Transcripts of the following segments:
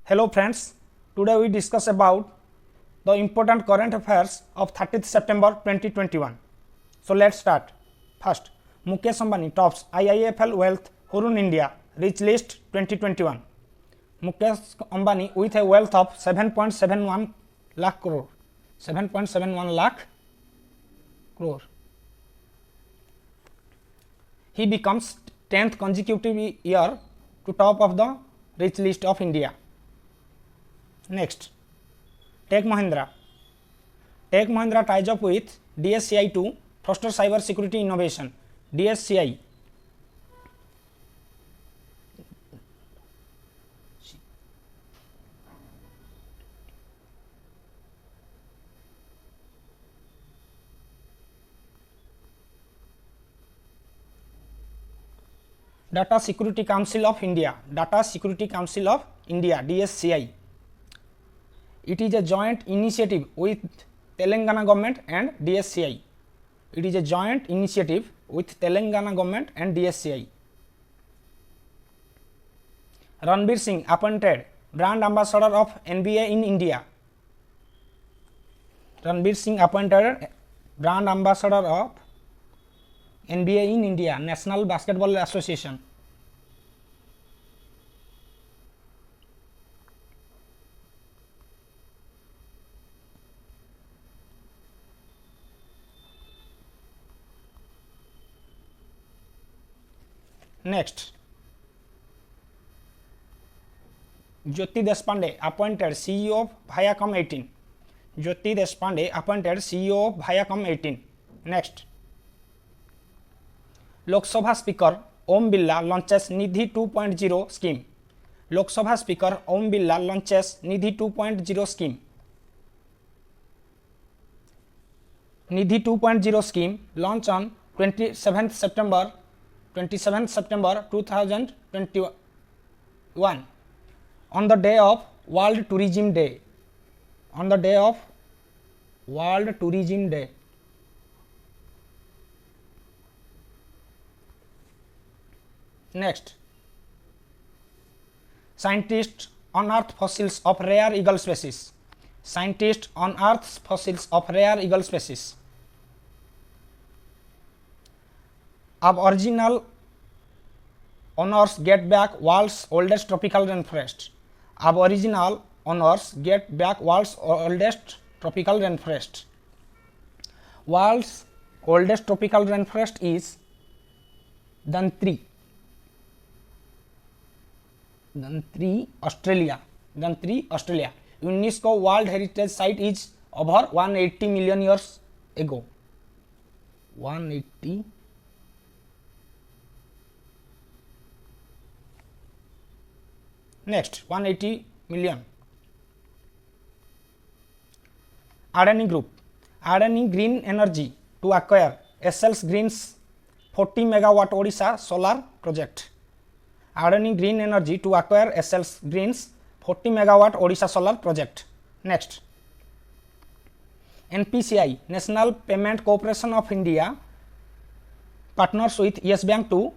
Hello friends, today we discuss about the important current affairs of 30th September 2021. So let's start. First, Mukesh Ambani tops IIFL Wealth Hurun India Rich List 2021. Mukesh Ambani with a wealth of 7.71 lakh crore. 7.71 lakh crore. He becomes 10th consecutive year to top of the Rich List of India. Next, Tech Mahindra. Tech Mahindra ties up with DSCI to foster cyber security innovation. DSCI. Data Security Council of India. Data Security Council of India, DSCI. It is a joint initiative with Telangana government and DSCI. It is a joint initiative with Telangana government and DSCI. Ranbir Singh appointed brand ambassador of NBA in India. Ranbir Singh appointed brand ambassador of NBA in India, National Basketball Association. Next, Jyoti Deshpande appointed CEO of Viacom 18. Jyoti Deshpande appointed CEO of Viacom 18. Next, Lok Sabha Speaker Om Birla launches Nidhi 2.0 scheme. Lok Sabha Speaker Om Birla launches Nidhi 2.0 scheme. Nidhi 2.0 scheme launched on 27th September 2021 on the day of World Tourism Day. On the day of World Tourism Day. Next, scientists unearth fossils of rare eagle species. Scientists unearth fossils of rare eagle species. Aboriginal owners get back world's oldest tropical rainforest. Aboriginal owners get back world's oldest tropical rainforest. World's oldest tropical rainforest is Dantri, Australia. Dantri, Australia. UNESCO World Heritage Site is over 180 million years ago. 180. Next, 180 million. Adani Group. Adani Green Energy to acquire Essel's Green's 40 megawatt Odisha solar project. Adani Green Energy to acquire Essel's Green's 40 megawatt Odisha solar project. Next, NPCI National Payment Corporation of India partners with Yes Bank to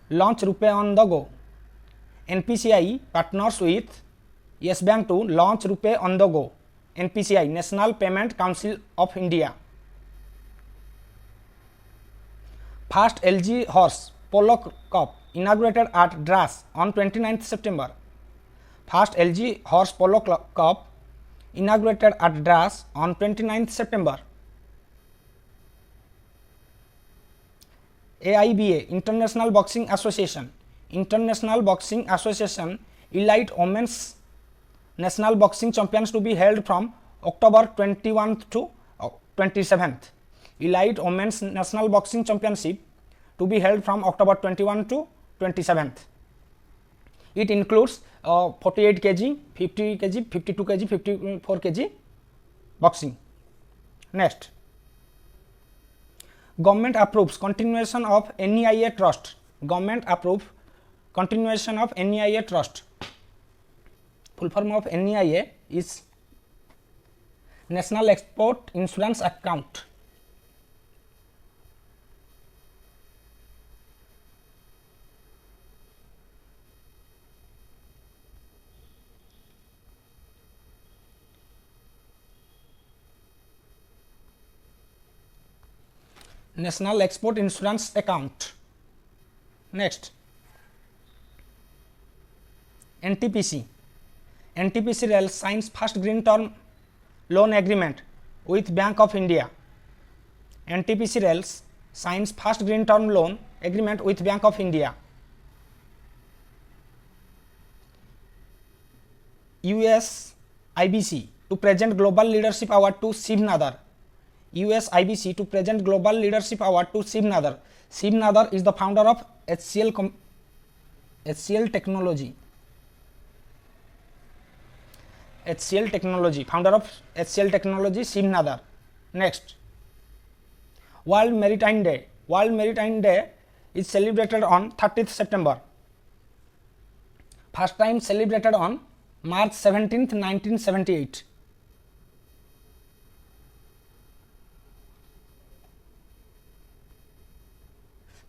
launch RuPay on the go. NPCI partners with Yes Bank to launch RuPay on the go. NPCI National Payment Council of India. First LG Horse Polo Cup inaugurated at Dras on 29th September. First LG Horse Polo Cup inaugurated at Dras on 29th September. AIBA International Boxing Association. International Boxing Association Elite Women's National Boxing Champions to be held from October 21st to 27th. Elite Women's National Boxing Championship to be held from October 21 to 27th. It includes 48 kg, 50 kg, 52 kg, 54 kg boxing. Next, Government approves continuation of NEIA Trust. Government approves continuation of NEIA Trust. Full form of NEIA is National Export Insurance Account. national export insurance account. Next, NTPC. NTPC Rail signs first green term loan agreement with Bank of India. NTPC Rails signs first green term loan agreement with Bank of India. US IBC to present global leadership award to Shiv Nadar. US IBC to present global leadership award to Shiv Nadar. Shiv Nadar is the founder of HCL Technology. HCL Technology, founder of HCL Technology, Shiv Nadar. Next, World Maritime Day. World Maritime Day is celebrated on 30th September. First time celebrated on March 17th, 1978.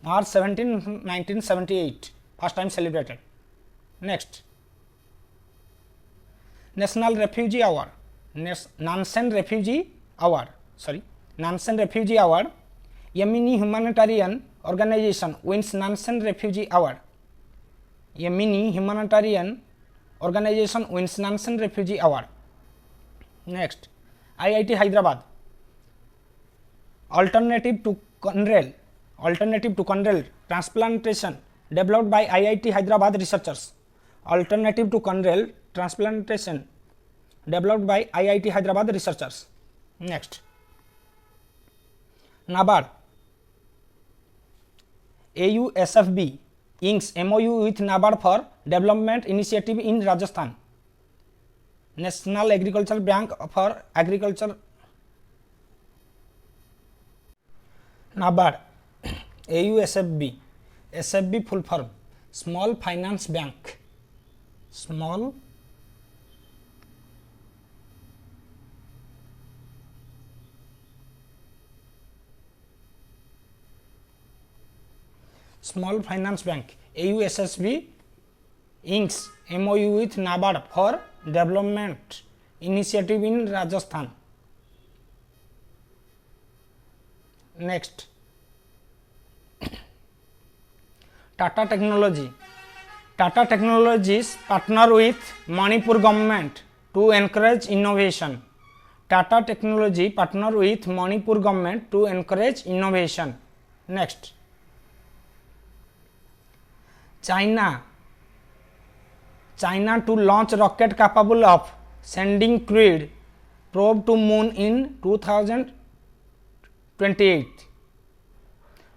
March 17, 1978, first time celebrated. Next, National Refugee Award, Nansen Refugee Award, Yemeni Humanitarian Organization wins Nansen Refugee Award. Yemeni Humanitarian Organization wins Nansen Refugee Award. Next, IIT Hyderabad, alternative to corneal transplantation developed by IIT Hyderabad researchers. Alternative to corneal transplantation developed by IIT Hyderabad researchers. Next, NABARD. AUSFB inks MOU with NABARD for development initiative in Rajasthan. National Agricultural Bank for Agriculture. NABARD, AUSFB, SFB full form Small Finance Bank. Small Finance Bank, AUSFB inks MOU with NABARD for development initiative in Rajasthan. Next, Tata Technology. Tata Technologies partner with Manipur government to encourage innovation. Tata Technology partner with Manipur government to encourage innovation. Next, China to launch rocket capable of sending crewed probe to moon in 2028.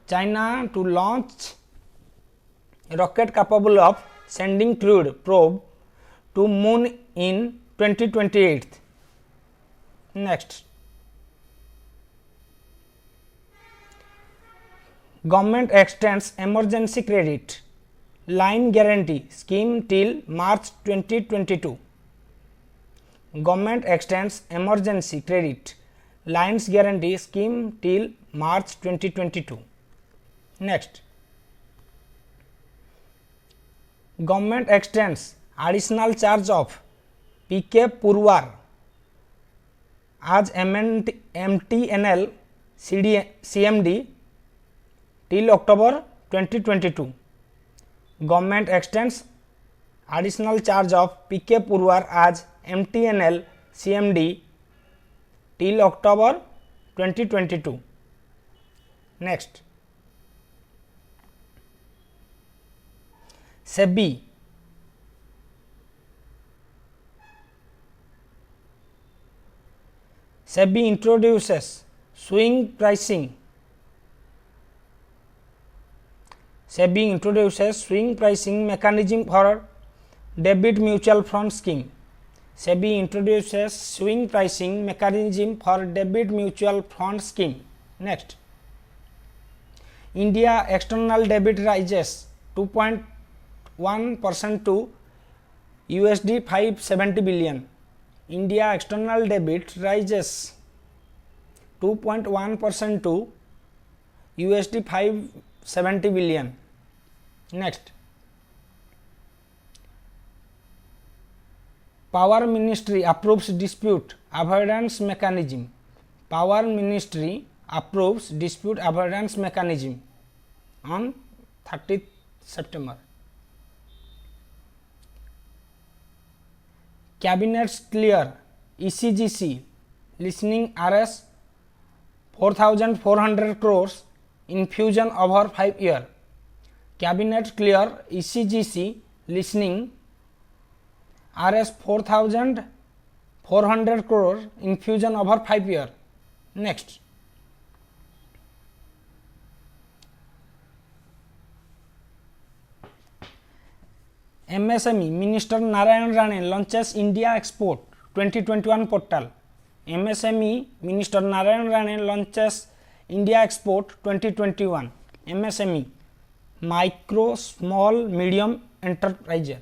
China to launch rocket capable of sending crewed probe to moon in 2028. Next, government extends emergency credit line guarantee scheme till March 2022. Government extends emergency credit lines guarantee scheme till March 2022. Next, government extends additional charge of PK Purwar as MTNL CMD till October 2022. Government extends additional charge of PK Purwar as MTNL CMD till October 2022. Next, SEBI. SEBI introduces swing pricing. SEBI introduces swing pricing mechanism for debit mutual fund scheme. SEBI introduces swing pricing mechanism for debit mutual fund scheme. Next, India external debit rises 2.1% to USD 570 billion. India external debit rises 2.1% to USD 570 billion. Next, Power Ministry approves dispute avoidance mechanism. Power Ministry approves dispute avoidance mechanism on 30th September. Cabinets clear ECGC listening Rs 4,400 crores infusion over 5 year. Cabinet clear ECGC listening Rs 4,400 crore infusion over 5 year. Next, MSME Minister Narayan Rane launches India Export 2021 portal. MSME Minister Narayan Rane launches India Export 2021. MSME micro small medium enterprises.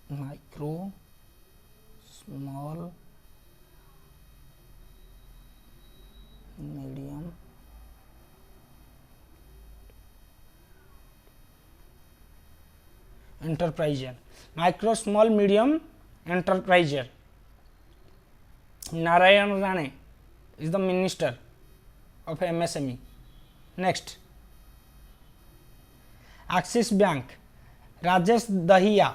Micro small medium enterprises. Micro small medium enterprises. Narayan Rane is the minister of MSME. Next, Axis Bank Rajesh Dahiya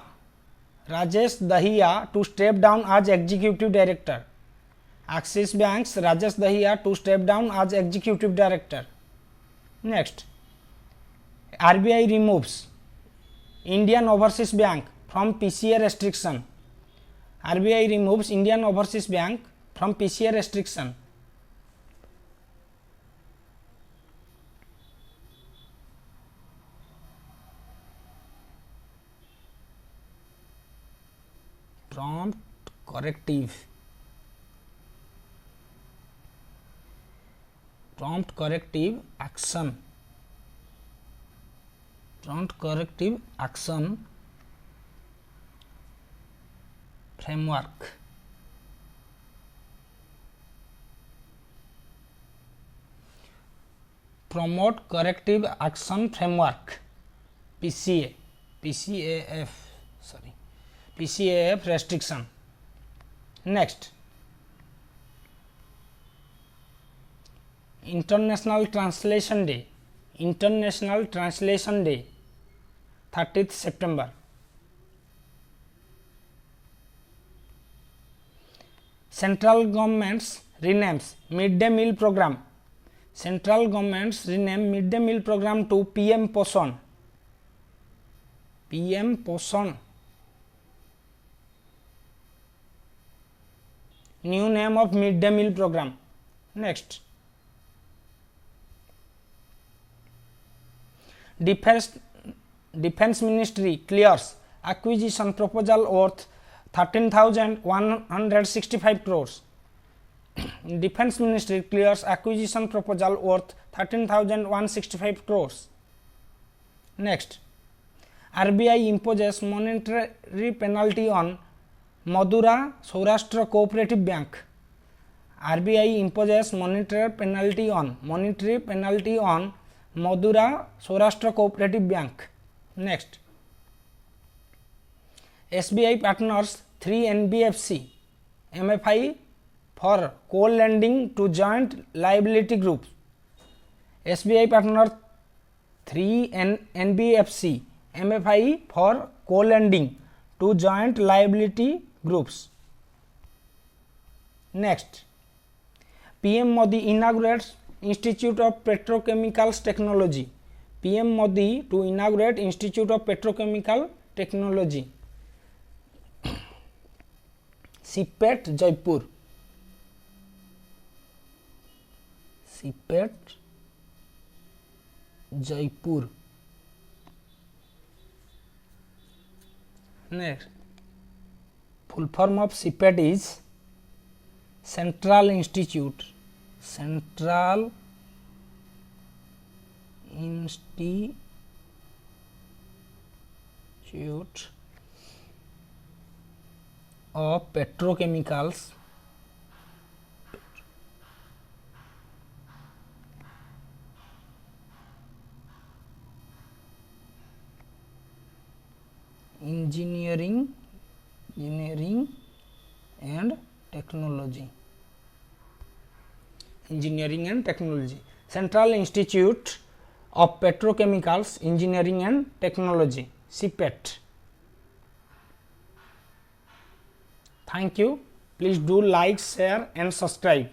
to step down as executive director. Axis Bank's Rajesh Dahiya to step down as executive director. Next, RBI removes Indian Overseas Bank from PCA restriction. RBI removes Indian Overseas Bank from PCA restriction. Prompt corrective. Prompt corrective action. Prompt corrective action framework. Promote corrective action framework PCAF restriction. Next, International Translation Day 30th September. Central governments renames midday meal program. Central governments rename midday meal program to PM Posan. PM Posan. New name of midday meal program. Next, Defense Ministry clears acquisition proposal worth 13,165 crores. Defense Ministry clears acquisition proposal worth 13,165 crores. Next, RBI imposes monetary penalty on Madura Saurashtra Cooperative Bank. RBI imposes monetary penalty on Madura Saurashtra Cooperative Bank. Next, SBI partners 3 NBFC MFI for co-lending to joint liability groups. SBI partners 3 NBFC MFI for co-lending to joint liability groups. Next, PM Modi inaugurates Institute of Petrochemicals Technology. PM Modi to inaugurate Institute of Petrochemical Technology. CPET Jaipur. CPET Jaipur. Next, full form of CPET is Central Institute of Petrochemicals Engineering and technology, engineering and technology, Central Institute of Petrochemicals, Engineering and Technology, CPET. Thank you. Please do like, share and subscribe.